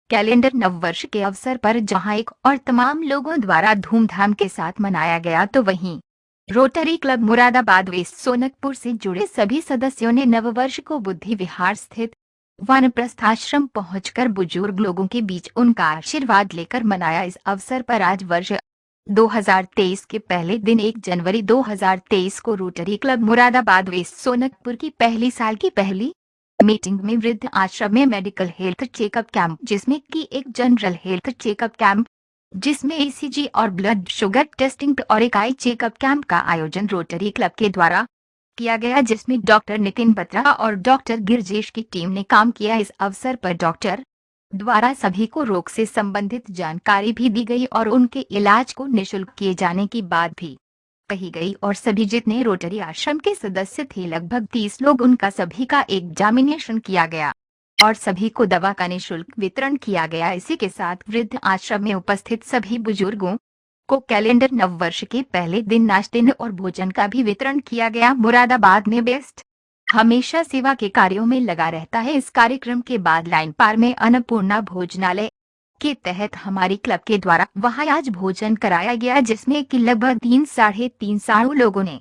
Calendar नववर्ष के अवसर पर जहां एक और तमाम लोगों द्वारा धूमधाम के साथ मनाया गया, तो वहीं Rotary Club Moradabad West Sonakpur से जुड़े सभी सदस्यों ने नववर्ष को बुद्धि विहार स्थित वानप्रस्थ आश्रम पहुंचकर बुजुर्ग लोगों के बीच उनका आशीर्वाद लेकर मनाया। इस अवसर पर आज वर्ष 2023 के पहले दिन 1 जनवरी 2023 को Rotary Club Moradabad West Sonakpur की पहली साल की पहली मीटिंग में वृद्ध आश्रम में मेडिकल हेल्थ चेकअप कैंप, जिसमें कि एक जनरल हेल्थ चेकअप कैंप जिसमें ईसीजी और ब्लड शुगर टेस्टिंग और एक आई चेकअप कैंप का आयोजन रोटरी क्लब के द्वारा किया गया, जिसमें डॉक्टर नितिन बत्रा और डॉक्टर गिरजेश की टीम ने काम किया। इस अवसर पर डॉक्टर द्वारा सभी को रोग से संबंधित जानकारी भी दी गई और उनके इलाज को निःशुल्क किए जाने की बात भी कही गई और सभी जितने रोटरी आश्रम के सदस्य थे, लगभग 30 लोग, उनका सभी का एग्जामिनेशन किया गया और सभी को दवा का निःशुल्क वितरण किया गया। इसी के साथ वृद्ध आश्रम में उपस्थित सभी बुजुर्गों को कैलेंडर नववर्ष के पहले दिन नाश्ते और भोजन का भी वितरण किया गया। मुरादाबाद में बेस्ट हमेशा सेवा के कार्यों में लगा रहता है। इस कार्यक्रम के बाद लाइन पार में अन्नपूर्णा भोजनालय के तहत हमारी क्लब के द्वारा वहां आज भोजन कराया गया, जिसमें कि लगभग 3-3.5 लोगों ने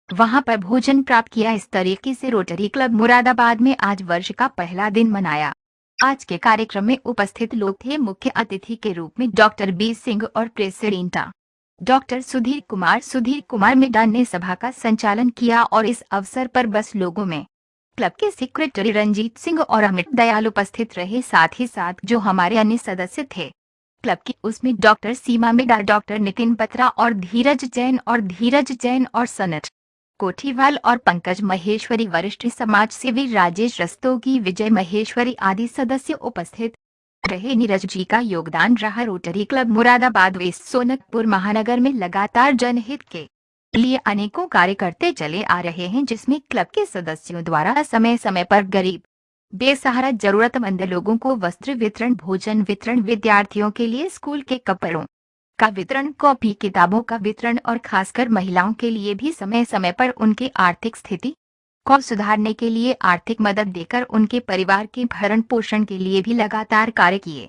वहां पर भोजन प्राप्त किया। इस तरीके से रोटरी क्लब मुरादाबाद में आज वर्ष का पहला दिन मनाया। आज के कार्यक्रम में उपस्थित लोग थे मुख्य अतिथि के रूप में डॉक्टर बी सिंह और प्रेसिडेंट डॉक्टर सुधीर कुमार मिडा ने सभा का संचालन किया और इस अवसर पर बस लोगों में क्लब के सेक्रेटरी रंजीत सिंह और अमित दयाल उपस्थित रहे। साथ ही साथ जो हमारे अन्य सदस्य थे क्लब की, उसमें डॉक्टर सीमा मिडा, डॉक्टर नितिन बत्रा और धीरज जैन और सनत कोठीवाल और पंकज महेश्वरी, वरिष्ठ समाज सेवी राजेश रस्तोगी, विजय महेश्वरी आदि सदस्य उपस्थित रहे। नीरज जी का योगदान रहा। Rotary Club Moradabad West Sonakpur महानगर में लगातार जनहित के लिए अनेकों कार्य करते चले आ रहे हैं, जिसमें क्लब के सदस्यों द्वारा समय समय पर गरीब बेसहारा जरूरतमंद लोगों को वस्त्र वितरण, भोजन वितरण, विद्यार्थियों के लिए स्कूल के कपड़ों का वितरण, कॉपी किताबों का वितरण और खासकर महिलाओं के लिए भी समय समय पर उनकी आर्थिक स्थिति को सुधारने के लिए आर्थिक मदद देकर उनके परिवार के भरण पोषण के लिए भी लगातार कार्य किए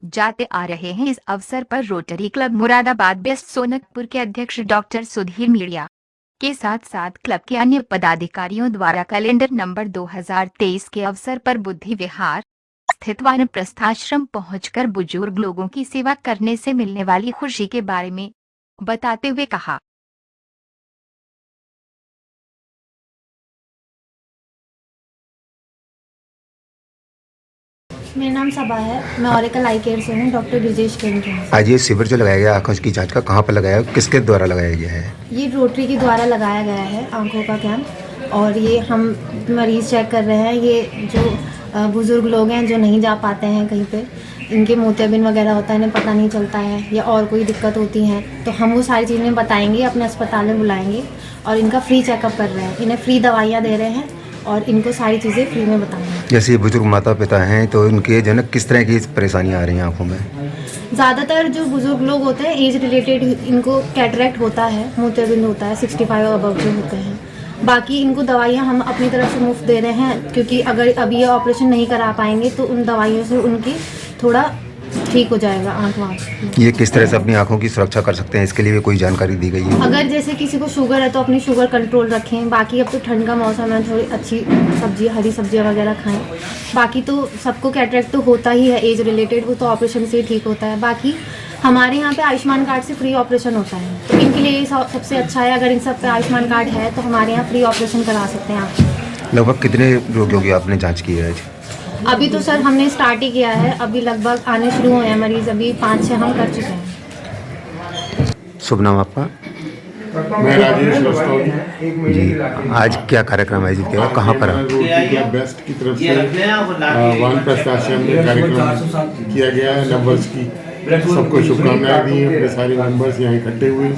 जाते आ रहे हैं। इस अवसर पर Rotary Club Moradabad West Sonakpur के अध्यक्ष डॉक्टर सुधीर मीडिया के साथ साथ क्लब के अन्य पदाधिकारियों द्वारा कैलेंडर नंबर 2023 के अवसर पर बुद्धि विहार स्थित वानप्रस्थ आश्रम पहुंचकर बुजुर्ग लोगों की सेवा करने से मिलने वाली खुशी के बारे में बताते हुए कहा। मेरा नाम सबा है, मैं ऑरिकल आई केयर से हूँ, डॉक्टर गिरजेश के यहाँ। आज ये शिविर जो लगाया गया आंखों की जांच का, कहाँ पर लगाया है, किसके द्वारा लगाया गया है? ये रोटरी के द्वारा लगाया गया है आंखों का कैंप, और ये हम मरीज़ चेक कर रहे हैं। ये जो बुज़ुर्ग लोग हैं जो नहीं जा पाते हैं कहीं पे, इनके मोतियाबिंद वगैरह होता है, इन्हें पता नहीं चलता है, या और कोई दिक्कत होती है, तो हम वो सारी चीज़ें बताएंगे, अपने अस्पताल में बुलाएंगे और इनका फ्री चेकअप कर रहे हैं। इन्हें फ्री दवाइयाँ दे रहे हैं और इनको सारी चीज़ें फ्री में बताएंगे। जैसे बुजुर्ग माता पिता हैं तो इनके जनक किस तरह की परेशानियाँ आ रही हैं आँखों में? ज़्यादातर जो बुज़ुर्ग लोग होते हैं एज रिलेटेड, इनको कैटरेक्ट होता है, मोतियाबिंद होता है, 65 और अबव जो होते हैं। बाकी इनको दवाइयाँ हम अपनी तरफ से मुफ्त दे रहे हैं, क्योंकि अगर अभी ये ऑपरेशन नहीं करा पाएंगे तो उन दवाइयों से उनकी थोड़ा ठीक हो जाएगा आँख। ये किस तरह से अपनी आँखों की सुरक्षा कर सकते हैं, इसके लिए भी कोई जानकारी दी गई है? अगर जैसे किसी को शुगर है तो अपनी शुगर कंट्रोल रखें। बाकी अब तो ठंड का मौसम है, थोड़ी अच्छी सब्जी, हरी सब्जियां वगैरह खाएं। बाकी तो सबको कैटरेक्ट तो होता ही है एज रिलेटेड, वो तो ऑपरेशन से ही ठीक होता है। बाकी हमारे यहाँ पे आयुष्मान कार्ड से फ्री ऑपरेशन होता है, तो इनके लिए ये सबसे अच्छा है। अगर इन सब पे आयुष्मान कार्ड है तो हमारे यहाँ फ्री ऑपरेशन करा सकते हैं आप। लगभग कितने रोगियों की आपने जाँच की है? अभी तो सर हमने स्टार्ट ही किया है, अभी लगभग आने शुरू हुए हैं मरीज़, अभी 5-6 हम कर चुके हैं। शुभ नाम आपका? मैं राजेश रस्तोगी जी, आज क्या कार्यक्रम आयोजित किया, कहाँ पर? रोटरी क्लब बेस्ट की तरफ से वानप्रस्थ आश्रम में कार्यक्रम किया गया है। नववर्ष की सबको शुभकामनाएं दी हैं। अपने सारे मेंबर्स यहाँ इकट्ठे हुए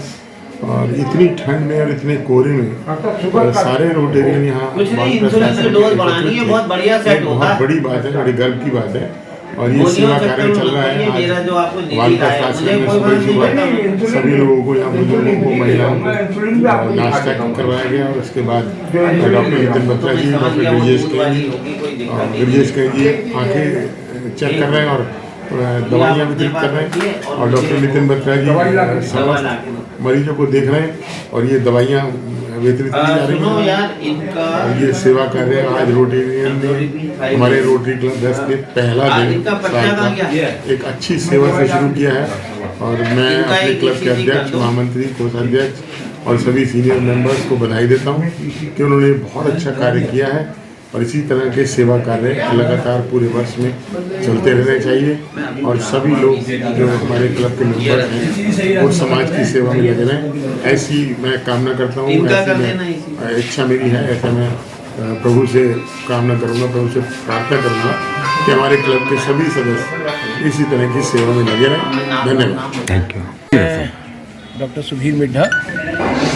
और इतनी ठंड में और इतने कोहरे में सारे रोटेरियन यहाँ वानप्रस्थ आश्रम में बहुत बड़ी बात है, बड़ी गर्व की बात है। और ये सेवा कार्य चल रहा है। आज वानप्रस्थ आश्रम में सुबह सभी लोगों को, यहाँ बुजुर्गों को, महिलाओं को नाश्ता करवाया गया और उसके बाद डॉक्टर नितिन बत्रा जी, डॉक्टर गिरजेश के जी आंखें चेक कर रहे हैं और दवाइयाँ वितरित कर रहे हैं और डॉक्टर नितिन बत्रा जी समस्त मरीजों को देख रहे हैं और ये दवाइयाँ वितरित की जा रही हैं और ये सेवा कर रहे हैं। आज रोटेरियन ने हमारे रोटरी क्लब 10 ने पहला दिन साल का एक अच्छी सेवा से शुरू किया है और मैं अपने क्लब के अध्यक्ष, महामंत्री, कोषाध्यक्ष और सभी सीनियर मेंबर्स को बधाई देता हूँ कि उन्होंने बहुत अच्छा कार्य किया है और इसी तरह के सेवा कार्य लगातार पूरे वर्ष में चलते रहने चाहिए और सभी लोग जो हमारे क्लब के मेंबर हैं वो समाज की सेवा में लगे रहें। ऐसी मैं कामना करता हूँ, ऐसी इच्छा मेरी है, ऐसा मैं प्रभु से कामना करूँगा, प्रभु से प्रार्थना करूँगा कि हमारे क्लब के सभी सदस्य इसी तरह की सेवा में लगे रहें। धन्यवाद। Thank you. Doctor Sudhir Middha,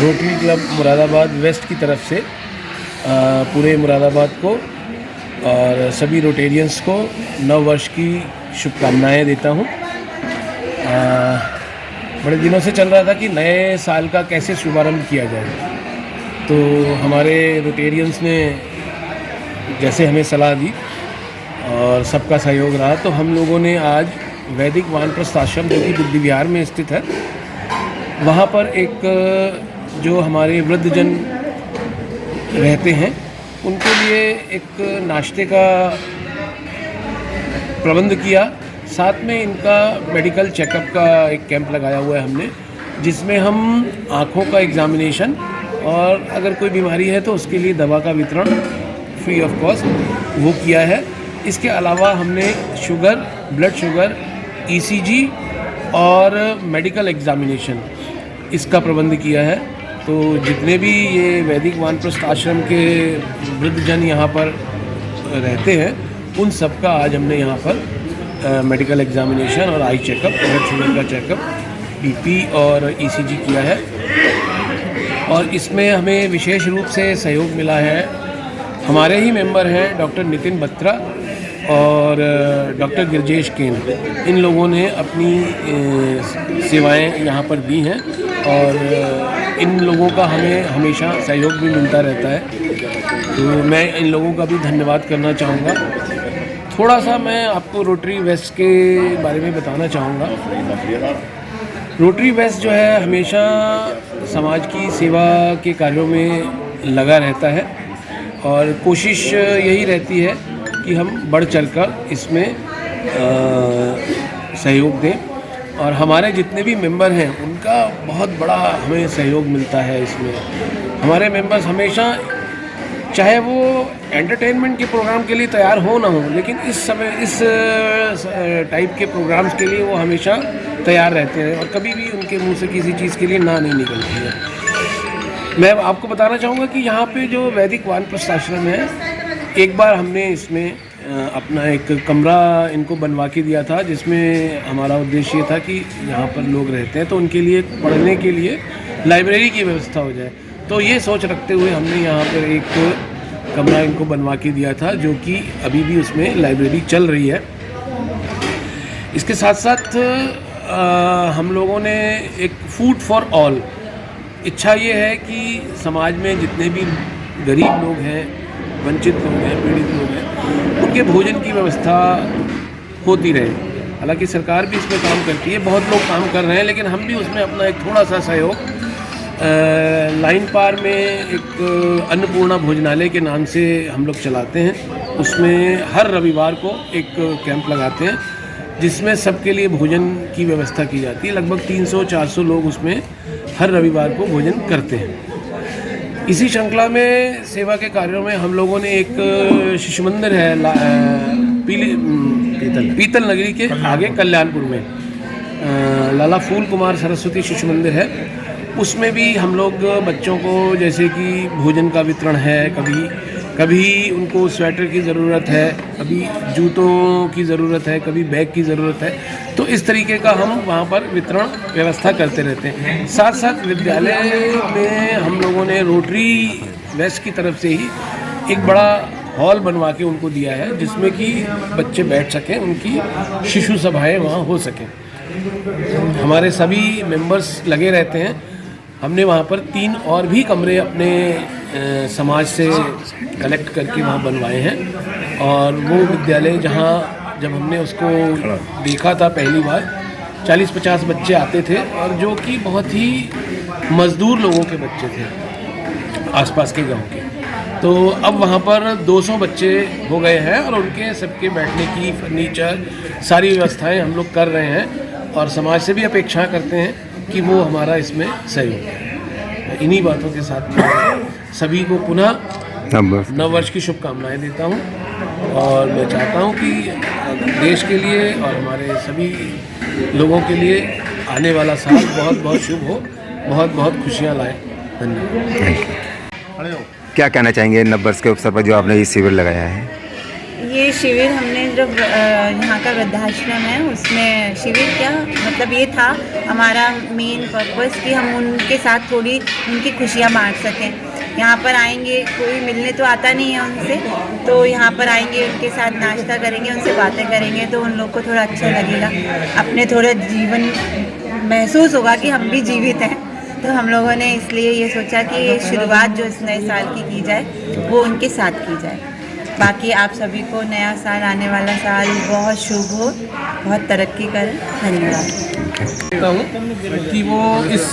Rotary Club Moradabad West की तरफ से पूरे मुरादाबाद को और सभी रोटेरियंस को नव वर्ष की शुभकामनाएं देता हूं। बड़े दिनों से चल रहा था कि नए साल का कैसे शुभारंभ किया जाए, तो हमारे रोटेरियंस ने जैसे हमें सलाह दी और सबका सहयोग रहा, तो हम लोगों ने आज वैदिक वानप्रस्थ आश्रम जो कि बुद्धि विहार में स्थित है, वहाँ पर एक जो हमारे वृद्धजन रहते हैं उनके लिए एक नाश्ते का प्रबंध किया। साथ में इनका मेडिकल चेकअप का एक कैंप लगाया हुआ है हमने, जिसमें हम आँखों का एग्ज़ामिनेशन और अगर कोई बीमारी है तो उसके लिए दवा का वितरण फ्री ऑफ कॉस्ट वो किया है। इसके अलावा हमने शुगर, ब्लड शुगर, ईसीजी और मेडिकल एग्ज़ामिनेशन इसका प्रबंध किया है। तो जितने भी ये वैदिक वानप्रस्थ आश्रम के वृद्धजन यहाँ पर रहते हैं उन सब का आज हमने यहाँ पर मेडिकल एग्ज़ामिनेशन और आई चेकअप, ब्लड शुगर का चेकअप, बीपी और ईसीजी किया है। और इसमें हमें विशेष रूप से सहयोग मिला है, हमारे ही मेंबर हैं डॉक्टर नितिन बत्रा और डॉक्टर गिरजेश केन। इन लोगों ने अपनी सेवाएं यहाँ पर दी हैं और इन लोगों का हमें हमेशा सहयोग भी मिलता रहता है, तो मैं इन लोगों का भी धन्यवाद करना चाहूँगा। थोड़ा सा मैं आपको रोटरी वेस्ट के बारे में बताना चाहूँगा। रोटरी वेस्ट जो है हमेशा समाज की सेवा के कार्यों में लगा रहता है और कोशिश यही रहती है कि हम बढ़ चढ़कर इसमें सहयोग दें और हमारे जितने भी मेंबर हैं उनका बहुत बड़ा हमें सहयोग मिलता है इसमें। हमारे मेंबर्स हमेशा, चाहे वो एंटरटेनमेंट के प्रोग्राम के लिए तैयार हो ना हो, लेकिन इस समय इस टाइप के प्रोग्राम्स के लिए वो हमेशा तैयार रहते हैं और कभी भी उनके मुंह से किसी चीज़ के लिए ना नहीं निकलती है। मैं आपको बताना चाहूँगा कि यहाँ पे जो वैदिक वानप्रस्थ आश्रम है, एक बार हमने इसमें अपना एक कमरा इनको बनवा के दिया था, जिसमें हमारा उद्देश्य था कि यहाँ पर लोग रहते हैं तो उनके लिए पढ़ने के लिए लाइब्रेरी की व्यवस्था हो जाए। तो ये सोच रखते हुए हमने यहाँ पर एक कमरा इनको बनवा के दिया था, जो कि अभी भी उसमें लाइब्रेरी चल रही है। इसके साथ साथ हम लोगों ने एक फूड फॉर ऑल, इच्छा ये है कि समाज में जितने भी गरीब लोग हैं, वंचित लोग हैं, पीड़ित लोग हैं, उनके भोजन की व्यवस्था होती रहे। हालांकि सरकार भी इसमें काम करती है, बहुत लोग काम कर रहे हैं, लेकिन हम भी उसमें अपना एक थोड़ा सा सहयोग लाइन पार में एक अन्नपूर्णा भोजनालय के नाम से हम लोग चलाते हैं। उसमें हर रविवार को एक कैंप लगाते हैं जिसमें सबके लिए भोजन की व्यवस्था की जाती है। लगभग 300-400 लोग उसमें हर रविवार को भोजन करते हैं। इसी श्रृंखला में सेवा के कार्यों में हम लोगों ने एक शिशु मंदिर है पीतल नगरी के आगे कल्याणपुर में, लाला फूल कुमार सरस्वती शिशु मंदिर है। उसमें भी हम लोग बच्चों को जैसे कि भोजन का वितरण है, कभी उनको स्वेटर की ज़रूरत है, कभी जूतों की ज़रूरत है, कभी बैग की ज़रूरत है, तो इस तरीके का हम वहाँ पर वितरण व्यवस्था करते रहते हैं। साथ साथ विद्यालय में हम लोगों ने रोटरी वेस्ट की तरफ से ही एक बड़ा हॉल बनवा के उनको दिया है, जिसमें कि बच्चे बैठ सकें, उनकी शिशु सभाएँ वहाँ हो सकें। हमारे सभी मेंबर्स लगे रहते हैं। हमने वहाँ पर 3 और भी कमरे अपने समाज से कलेक्ट करके वहाँ बनवाए हैं और वो विद्यालय जहाँ जब हमने उसको देखा था पहली बार 40-50 बच्चे आते थे और जो कि बहुत ही मज़दूर लोगों के बच्चे थे आसपास के गांव के। तो अब वहाँ पर 200 बच्चे हो गए हैं और उनके सबके बैठने की फर्नीचर सारी व्यवस्थाएं हम लोग कर रहे हैं और समाज से भी अपेक्षा करते हैं कि वो हमारा इसमें सहयोग करें। इन्हीं बातों के साथ सभी को पुनः नव वर्ष की शुभकामनाएं देता हूं और मैं चाहता हूं कि देश के लिए और हमारे सभी लोगों के लिए आने वाला साल बहुत बहुत शुभ हो, बहुत बहुत खुशियां लाए। धन्यवाद। क्या कहना चाहेंगे नव वर्ष के अवसर पर जो आपने ये शिविर लगाया है? ये शिविर हमने जो यहाँ का वृद्धाश्रम है उसमें शिविर क्या मतलब ये था हमारा मेन पर्पस कि हम उनके साथ थोड़ी उनकी खुशियाँ बांट सकें। यहाँ पर आएंगे, कोई मिलने तो आता नहीं है उनसे, तो यहाँ पर आएंगे, उनके साथ नाश्ता करेंगे, उनसे बातें करेंगे तो उन लोग को थोड़ा अच्छा लगेगा, अपने थोड़ा जीवन महसूस होगा कि हम भी जीवित हैं। तो हम लोगों ने इसलिए ये सोचा कि शुरुआत जो इस नए साल की जाए वो उनके साथ की जाए। बाकी आप सभी को नया साल, आने वाला साल बहुत शुभ हो, बहुत तरक्की करें। धन्यवाद। कहता हूँ कि वो इस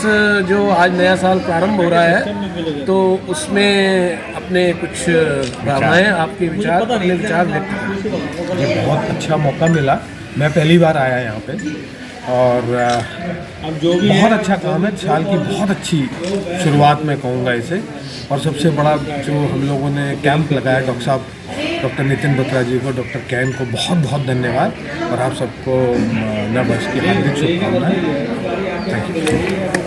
जो आज नया साल प्रारंभ हो रहा है तो उसमें अपने कुछ भावनाएं, आपके विचार, अपने विचार व्यक्त करें। मुझे बहुत अच्छा मौका मिला, मैं पहली बार आया यहाँ पे और बहुत अच्छा काम है। साल की बहुत अच्छी शुरुआत मैं कहूँगा इसे। और सबसे बड़ा जो हम लोगों ने कैंप लगाया, डॉक्टर नितिन बत्रा जी को, डॉक्टर कैन को बहुत बहुत धन्यवाद और आप सबको नव वर्ष की हार्दिक शुभकामनाएं। Thank you.